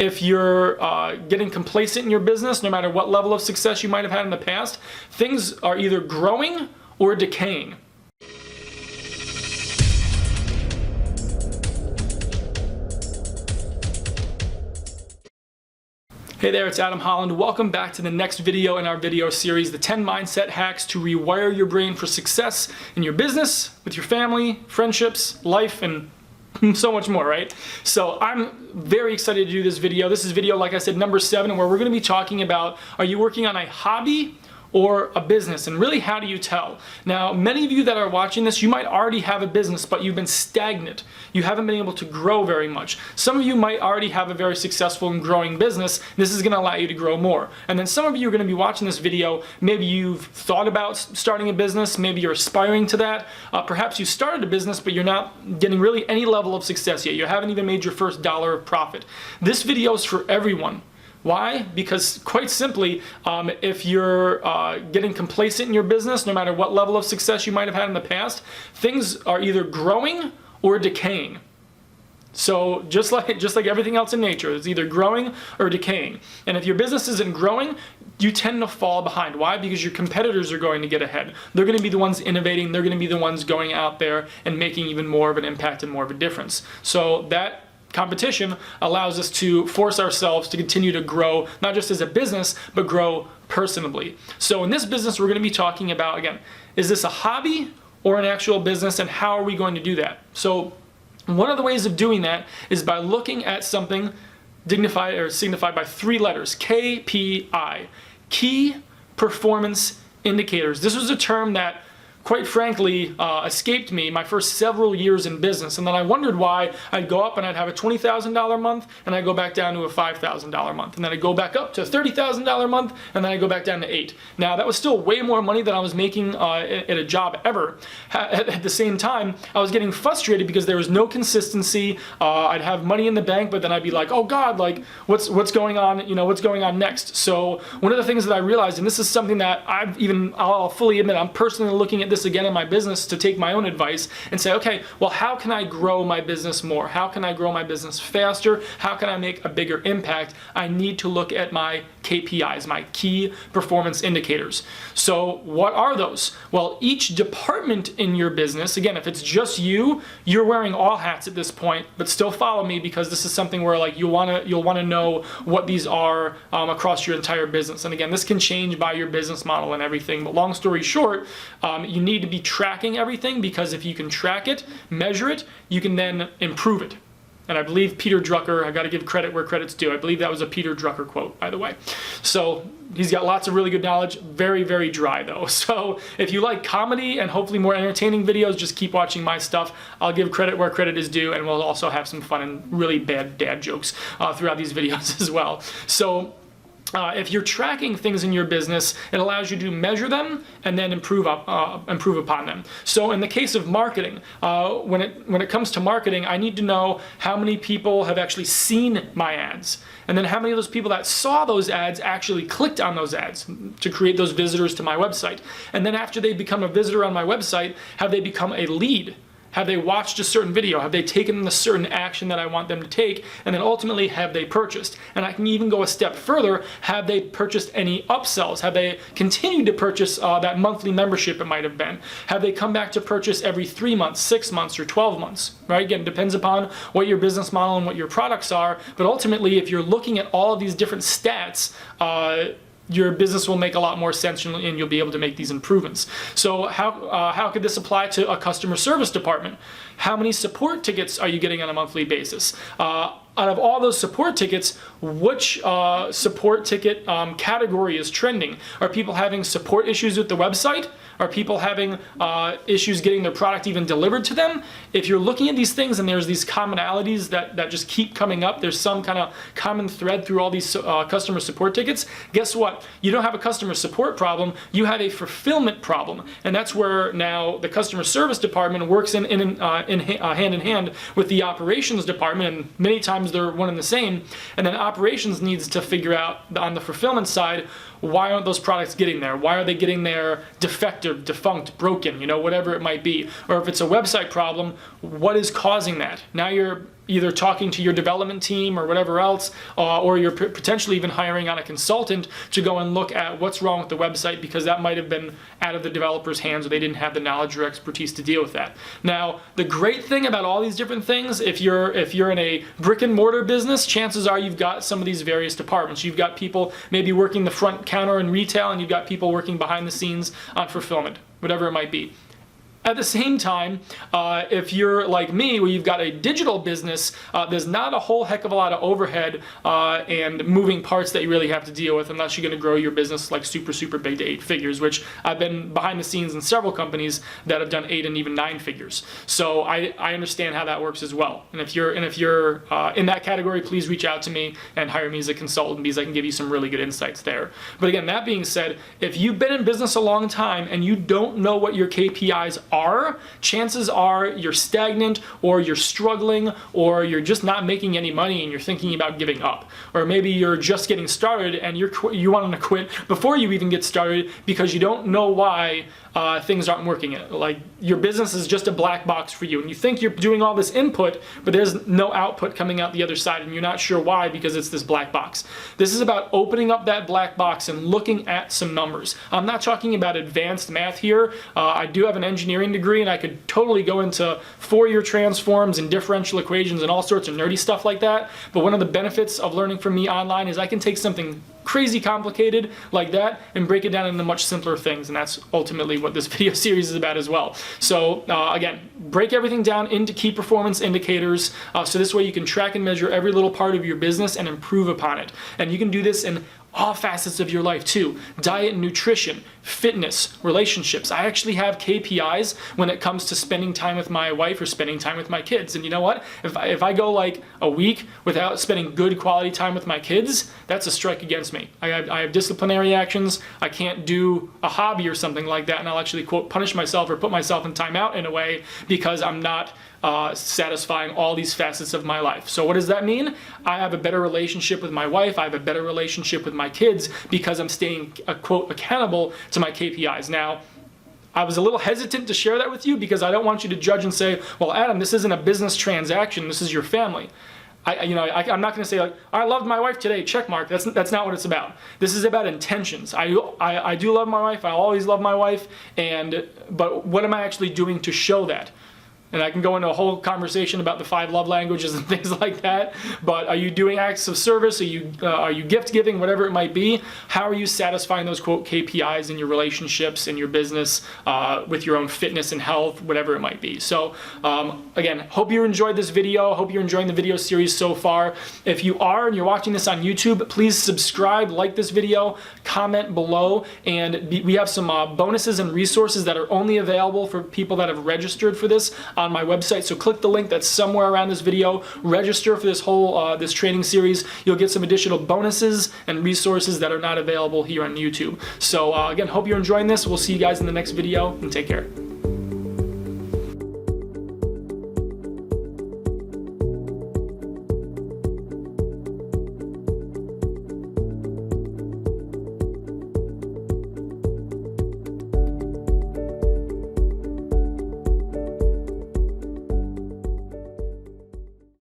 if you're getting complacent in your business, no matter what level of success you might have had in the past, things are either growing or decaying. Hey there, it's Adam Holland. Welcome back to the next video in our video series, the 10 Mindset Hacks to Rewire Your Brain for Success in Your Business, with your family, friendships, life, and so much more, right? So I'm very excited to do this video. This is video, like I said, number 7, where we're going to be talking about, are you working on a hobby or a business, and really, how do you tell? Now, many of you that are watching this, you might already have a business, but you've been stagnant. You haven't been able to grow very much. Some of you might already have a very successful and growing business. This is going to allow you to grow more. And then some of you are going to be watching this video. Maybe you've thought about starting a business. Maybe you're aspiring to that. Perhaps you started a business, but you're not getting really any level of success yet. You haven't even made your first dollar of profit. This video is for everyone. Why? Because quite simply, if you're getting complacent in your business, no matter what level of success you might have had in the past, things are either growing or decaying. So just like everything else in nature, it's either growing or decaying. And if your business isn't growing, you tend to fall behind. Why? Because your competitors are going to get ahead. They're going to be the ones innovating. They're going to be the ones going out there and making even more of an impact and more of a difference. So that competition allows us to force ourselves to continue to grow, not just as a business, but grow personally. So in this business, we're going to be talking about, again, is this a hobby or an actual business, and how are we going to do that? So one of the ways of doing that is by looking at something signified by 3 letters, KPI, Key Performance Indicators. This was a term that, quite frankly, escaped me my first several years in business. And then I wondered why I'd go up and I'd have a $20,000 month, and I'd go back down to a $5,000 month. And then I'd go back up to a $30,000 month, and then I'd go back down to 8. Now, that was still way more money than I was making at a job ever. At the same time, I was getting frustrated because there was no consistency. I'd have money in the bank, but then I'd be like, oh God, like what's going on? You know, what's going on next? So one of the things that I realized, and this is something that I'll fully admit, I'm personally looking at this again in my business to take my own advice and say, okay, well, how can I grow my business more? How can I grow my business faster? How can I make a bigger impact? I need to look at my KPIs, my key performance indicators. So what are those? Well, each department in your business, again, if it's just you, you're wearing all hats at this point, but still follow me, because this is something where like you'll want to know what these are across your entire business. And again, this can change by your business model and everything, but long story short, you need to be tracking everything, because if you can track it, measure it, you can then improve it. And I believe Peter Drucker, I got to give credit where credit's due. I believe that was a Peter Drucker quote, by the way. So he's got lots of really good knowledge. Very, very dry though. So if you like comedy and hopefully more entertaining videos, just keep watching my stuff. I'll give credit where credit is due, and we'll also have some fun and really bad dad jokes throughout these videos as well. So if you're tracking things in your business, it allows you to measure them and then improve upon them. So in the case of marketing, when it comes to marketing, I need to know how many people have actually seen my ads, and then how many of those people that saw those ads actually clicked on those ads to create those visitors to my website. And then after they become a visitor on my website, have they become a lead? Have they watched a certain video? Have they taken the certain action that I want them to take? And then ultimately, have they purchased? And I can even go a step further. Have they purchased any upsells? Have they continued to purchase that monthly membership it might have been? Have they come back to purchase every 3 months, 6 months, or 12 months? Right? Again, it depends upon what your business model and what your products are. But ultimately, if you're looking at all of these different stats, your business will make a lot more sense, and you'll be able to make these improvements. So how could this apply to a customer service department? How many support tickets are you getting on a monthly basis? Out of all those support tickets, which support ticket category is trending? Are people having support issues with the website? Are people having issues getting their product even delivered to them? If you're looking at these things and there's these commonalities that just keep coming up, there's some kind of common thread through all these customer support tickets, guess what? You don't have a customer support problem, you have a fulfillment problem. And that's where now the customer service department works hand in hand with the operations department, and many times they're one and the same. And then operations needs to figure out on the fulfillment side, why aren't those products getting there? Why are they getting there defective, defunct, broken, whatever it might be? Or if it's a website problem, what is causing that? Now you're either talking to your development team or whatever else, or you're potentially even hiring on a consultant to go and look at what's wrong with the website, because that might have been out of the developer's hands, or they didn't have the knowledge or expertise to deal with that. Now, the great thing about all these different things, if you're in a brick and mortar business, chances are you've got some of these various departments. You've got people maybe working the front counter in retail, and you've got people working behind the scenes on fulfillment, whatever it might be. At the same time, if you're like me, where you've got a digital business, there's not a whole heck of a lot of overhead and moving parts that you really have to deal with, unless you're going to grow your business like super big to 8 figures, which I've been behind the scenes in several companies that have done 8 and even 9 figures. So I understand how that works as well. And if you're in that category, please reach out to me and hire me as a consultant, because I can give you some really good insights there. But again, that being said, if you've been in business a long time and you don't know what your KPIs are, chances are you're stagnant, or you're struggling, or you're just not making any money and you're thinking about giving up. Or maybe you're just getting started and you want to quit before you even get started because you don't know why things aren't working. Like, your business is just a black box for you, and you think you're doing all this input, but there's no output coming out the other side, and you're not sure why, because it's this black box. This is about opening up that black box and looking at some numbers. I'm not talking about advanced math here. I do have an engineering degree, and I could totally go into Fourier transforms and differential equations and all sorts of nerdy stuff like that. But one of the benefits of learning from me online is I can take something crazy complicated like that and break it down into much simpler things, and that's ultimately what this video series is about as well. So again, break everything down into key performance indicators, so this way you can track and measure every little part of your business and improve upon it. And you can do this in all facets of your life too. Diet and nutrition, fitness, relationships. I actually have KPIs when it comes to spending time with my wife or spending time with my kids. And you know what? If I go like a week without spending good quality time with my kids, that's a strike against me. I have disciplinary actions. I can't do a hobby or something like that, and I'll actually, quote, punish myself or put myself in timeout in a way, because I'm not satisfying all these facets of my life. So what does that mean? I have a better relationship with my wife. I have a better relationship with my kids, because I'm staying, quote, accountable to my KPIs. Now, I was a little hesitant to share that with you, because I don't want you to judge and say, well, Adam, this isn't a business transaction. This is your family. I'm not going to say like, I loved my wife today, check mark. That's not what it's about. This is about intentions. I do love my wife. I always love my wife. But what am I actually doing to show that? And I can go into a whole conversation about the 5 love languages and things like that. But are you doing acts of service? Are you gift giving? Whatever it might be. How are you satisfying those, quote, KPIs in your relationships, in your business, with your own fitness and health, whatever it might be. So again, hope you enjoyed this video. Hope you're enjoying the video series so far. If you are and you're watching this on YouTube, please subscribe, like this video, comment below, and we have some bonuses and resources that are only available for people that have registered for this on my website. So click the link that's somewhere around this video, register for this whole this training series. You'll get some additional bonuses and resources that are not available here on YouTube. So again, hope you're enjoying this. We'll see you guys in the next video, and take care.